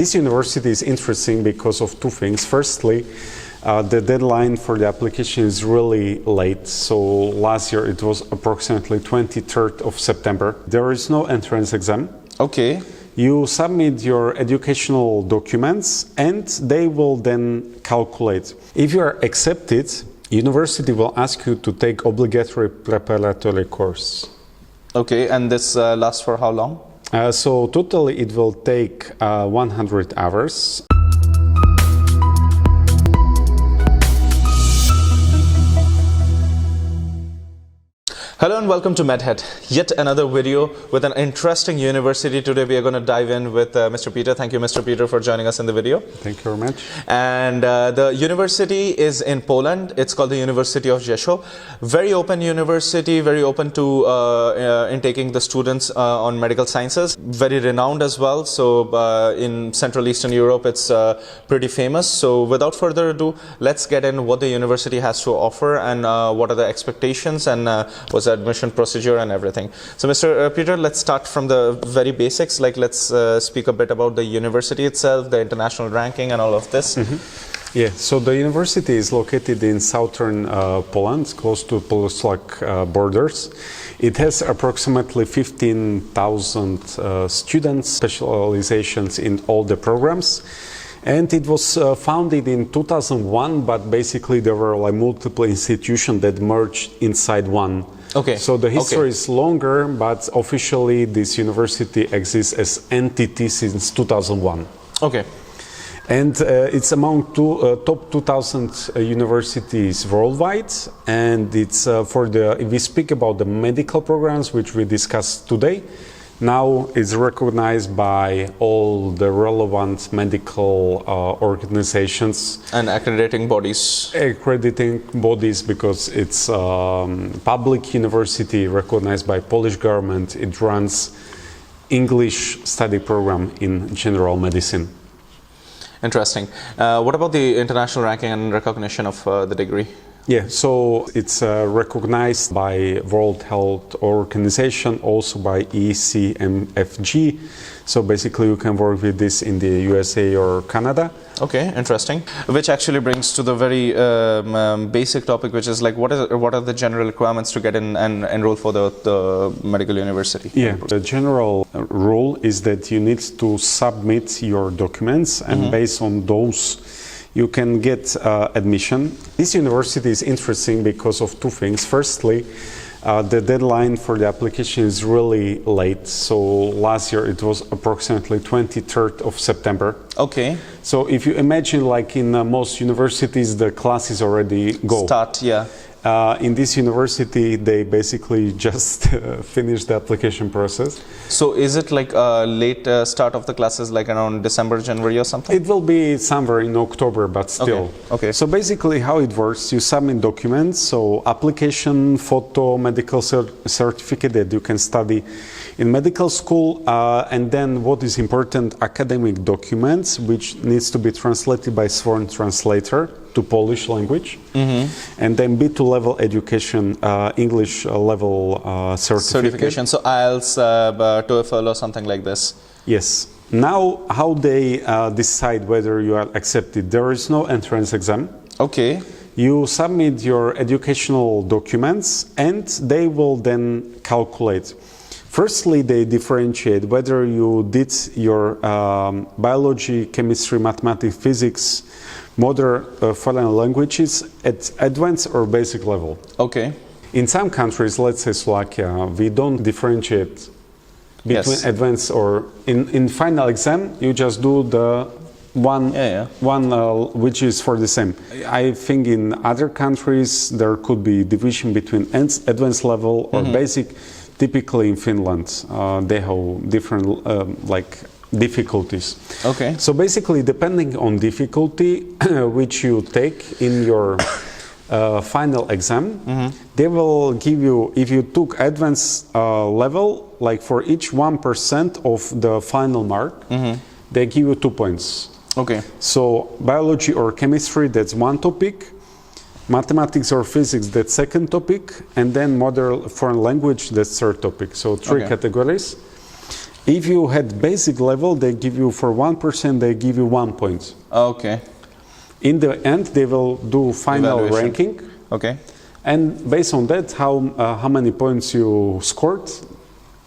This university is interesting because of two things. Firstly, the deadline for the application is really late. So last year it was approximately 23rd of September. There is no entrance exam. Okay. You submit your educational documents and they will then calculate. If you are accepted, university will ask you to take obligatory preparatory course. Okay, and this lasts for how long? So totally it will take 100 hours. Hello and welcome to Medhead, yet another video with an interesting university. Today we are going to dive in with Mr. Peter. Thank you, Mr. Peter, for joining us in the video. Thank you very much. And the university is in Poland. It's called the University of Rzeszów. Very open university, very open to in taking the students on medical sciences. Very renowned as well. So in Central Eastern Europe, it's pretty famous. So without further ado, let's get in what the university has to offer and what are the expectations and what's the admission procedure and everything. So Mr. Peter, let's start from the very basics. Like let's speak a bit about the university itself, the international ranking and all of this. Mm-hmm. Yeah, so the university is located in southern Poland, close to Polish-Slovak borders. It has approximately 15,000 students, specializations in all the programs. And it was founded in 2001, but basically there were like multiple institutions that merged inside one. Okay. So the history is longer, but officially this university exists as entity since 2001. Okay. And it's among top 2,000 universities worldwide, and it's if we speak about the medical programs, which we discussed today, now it's recognized by all the relevant medical organizations. And accrediting bodies. Accrediting bodies, because it's public university recognized by Polish government. It runs English study program in general medicine. Interesting. What about the international ranking and recognition of the degree? Yeah, so it's recognized by World Health Organization, also by ECFMG. So basically you can work with this in the USA or Canada. Okay, interesting. Which actually brings to the very basic topic, which is like what are the general requirements to get in and enroll for the medical university? Yeah, the general rule is that you need to submit your documents, and based on those you can get admission. This university is interesting because of two things. Firstly, the deadline for the application is really late. So last year it was approximately 23rd of September. Okay. So if you imagine, like in most universities, the classes already go. Start, yeah. In this university, they basically just finished the application process. So is it like a late start of the classes, like around December, January or something? It will be somewhere in October, but still. Okay. So basically how it works, you submit documents, so application, photo, medical certificate that you can study in medical school, and then what is important, academic documents, which needs to be translated by sworn translator to Polish language, and then B2 level education, English level certification. So IELTS, TOEFL or something like this. Yes. Now, how they decide whether you are accepted? There is no entrance exam. Okay. You submit your educational documents and they will then calculate. Firstly, they differentiate whether you did your biology, chemistry, mathematics, physics, modern foreign languages at advanced or basic level. Okay. In some countries, let's say Slovakia, we don't differentiate between advanced or in final exam. You just do the one which is for the same. I think in other countries there could be division between advanced level or basic. Typically in Finland, they have different difficulties. Okay. So basically, depending on difficulty which you take in your final exam, they will give you, if you took advanced level, like for each 1% of the final mark, they give you 2 points. Okay. So biology or chemistry, that's one topic. Mathematics or physics, that's second topic. And then modern foreign language, that's third topic. So three categories. If you had basic level, they give you for 1%, they give you 1 point. Okay. In the end, they will do final Evaluation. ranking. Okay. And based on that, how many points you scored,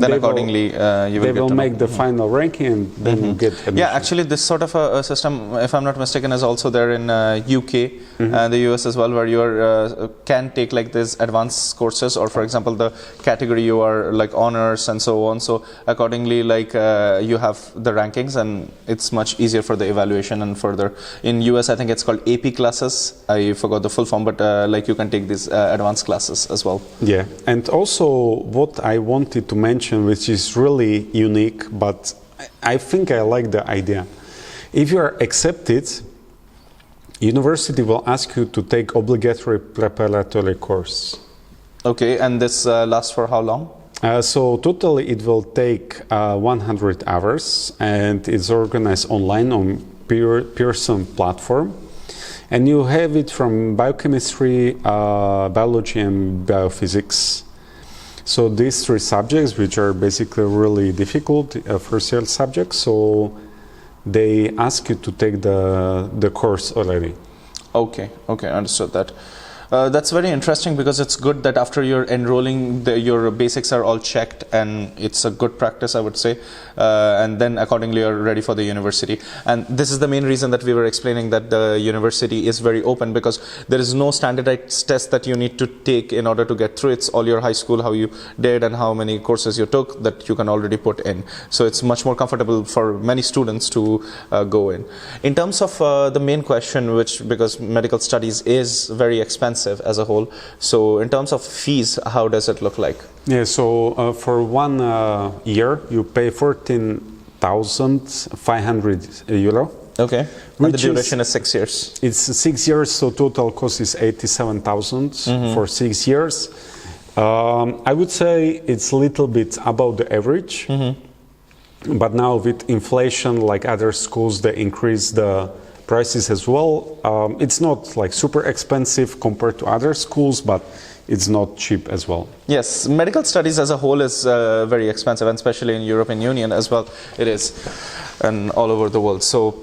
Then they accordingly, you will they get will to know. make the final ranking, and then you get admission. Yeah, actually, this sort of a system, if I'm not mistaken, is also there in UK and the US as well, where you can take like these advanced courses, or for example, the category you are like honors and so on. So accordingly, like you have the rankings, and it's much easier for the evaluation and further. In US, I think it's called AP classes. I forgot the full form, but like you can take these advanced classes as well. Yeah, and also what I wanted to mention, which is really unique, but I think I like the idea. If you are accepted, university will ask you to take obligatory preparatory course. Okay, and this lasts for how long? So totally it will take 100 hours, and it's organized online on Pearson platform. And you have it from biochemistry, biology and biophysics. So these three subjects, which are basically really difficult first year subjects, so they ask you to take the course already. Okay, understood that. That's very interesting, because it's good that after you're enrolling, your basics are all checked, and it's a good practice, I would say. And then accordingly, you're ready for the university. And this is the main reason that we were explaining that the university is very open, because there is no standardized test that you need to take in order to get through. It's all your high school, how you did and how many courses you took, that you can already put in. So it's much more comfortable for many students to go in. In terms of the main question, because medical studies is very expensive as a whole, so in terms of fees, how does it look like? Yeah, so for 1 year you pay 14,500 euro. Okay, and the duration is 6 years. It's 6 years, so total cost is 87,000 for 6 years. I would say it's a little bit above the average, but now with inflation, like other schools, they increase the prices as well. It's not like super expensive compared to other schools, but it's not cheap as well. Yes, medical studies as a whole is very expensive, and especially in European Union as well, it is, and all over the world. So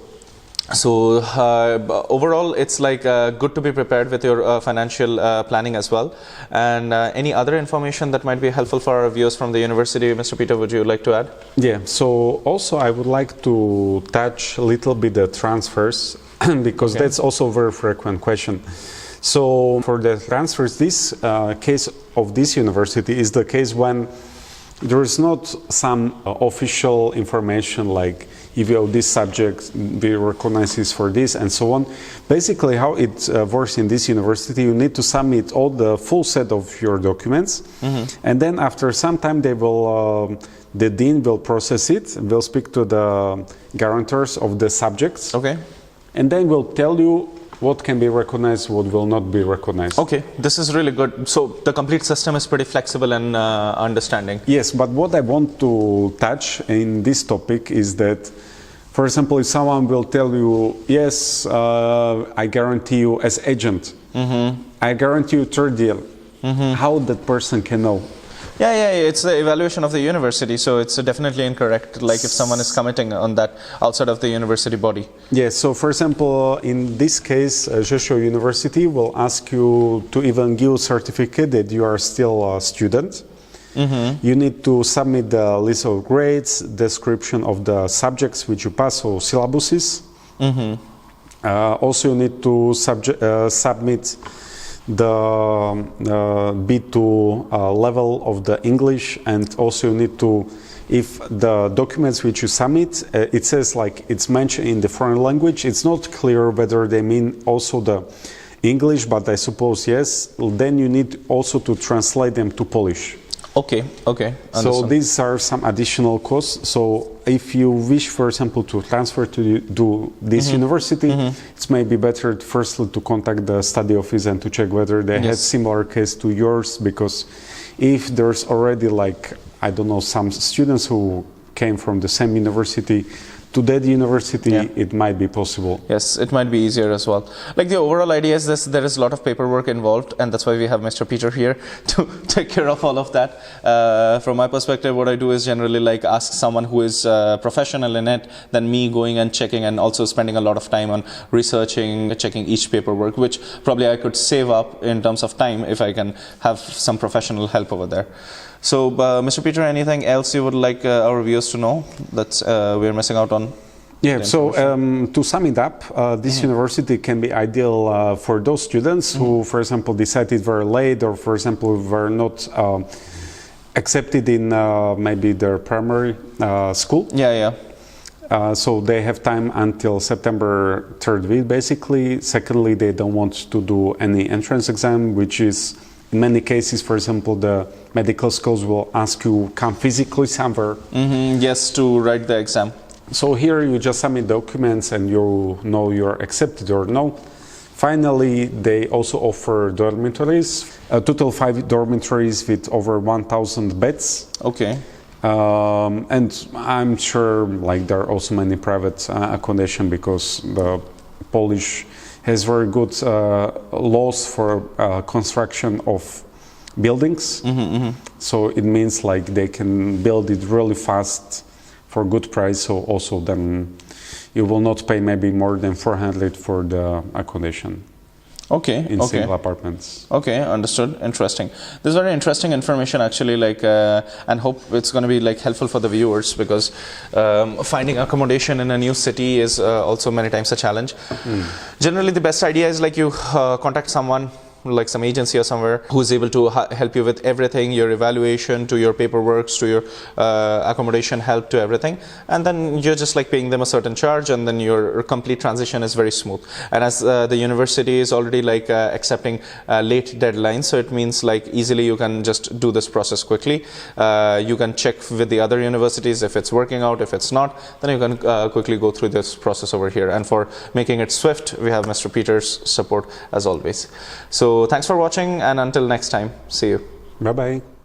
overall, it's like good to be prepared with your financial planning as well. And any other information that might be helpful for our viewers from the university, Mr. Peter, would you like to add? Yeah, so also I would like to touch a little bit the transfers, because that's also a very frequent question. So for the transfers, this case of this university is the case when there is not some official information like if you have this subject, we recognize this for this and so on. Basically how it works in this university, you need to submit all the full set of your documents, and then after some time they will, the dean will process it, will speak to the guarantors of the subjects, and then will tell you what can be recognized, what will not be recognized. Okay, this is really good. So the complete system is pretty flexible and understanding. Yes, but what I want to touch in this topic is that, for example, if someone will tell you, yes, I guarantee you as agent, I guarantee you third deal, how that person can know? Yeah, it's the evaluation of the university, so it's definitely incorrect, like if someone is committing on that outside of the university body. Yeah, so for example, in this case, Rzeszów University will ask you to even give a certificate that you are still a student. You need to submit the list of grades, description of the subjects which you pass, so syllabuses. Also you need to submit the B2 level of the English, and also you need to, if the documents which you submit, it says like it's mentioned in the foreign language, it's not clear whether they mean also the English, but I suppose yes, then you need also to translate them to Polish. Okay. So these are some additional costs. So if you wish, for example, to transfer to this university, it's maybe better firstly to contact the study office and to check whether they had similar case to yours, because if there's already like, I don't know, some students who came from the same university to that university, Yeah. it might be possible. Yes, it might be easier as well. Like the overall idea is this: there is a lot of paperwork involved, and that's why we have Mr. Peter here to take care of all of that. From my perspective, what I do is generally like ask someone who is professional in it, than me going and checking and also spending a lot of time on researching, checking each paperwork, which probably I could save up in terms of time if I can have some professional help over there. So, Mr. Peter, anything else you would like our viewers to know that we're missing out on? Yeah, so to sum it up, this university can be ideal for those students who, for example, decided very late, or for example, were not accepted in maybe their primary school. Yeah. So they have time until September 3rd week, basically. Secondly, they don't want to do any entrance exam, which is in many cases, for example, the medical schools will ask you come physically somewhere. Yes, to write the exam. So here you just submit documents and you know you're accepted or no. Finally, they also offer dormitories, a total 5 dormitories with over 1,000 beds. Okay. And I'm sure like there are also many private accommodation, because the Polish has very good laws for construction of buildings. So it means like they can build it really fast for good price. So also then you will not pay maybe more than 400 for the accommodation. Okay. In single apartments. Okay, understood. Interesting. This is very interesting information, actually. Like, and hope it's going to be like helpful for the viewers, because finding accommodation in a new city is also many times a challenge. Generally, the best idea is like you contact someone, like some agency or somewhere, who's able to help you with everything, your evaluation, to your paperwork, to your accommodation help, to everything, and then you're just like paying them a certain charge, and then your complete transition is very smooth. And as the university is already like accepting late deadlines, so it means like easily you can just do this process quickly. You can check with the other universities if it's working out. If it's not, then you can quickly go through this process over here. And for making it swift, we have Mr. Peter's support as always. So thanks for watching, and until next time, see you. Bye-bye.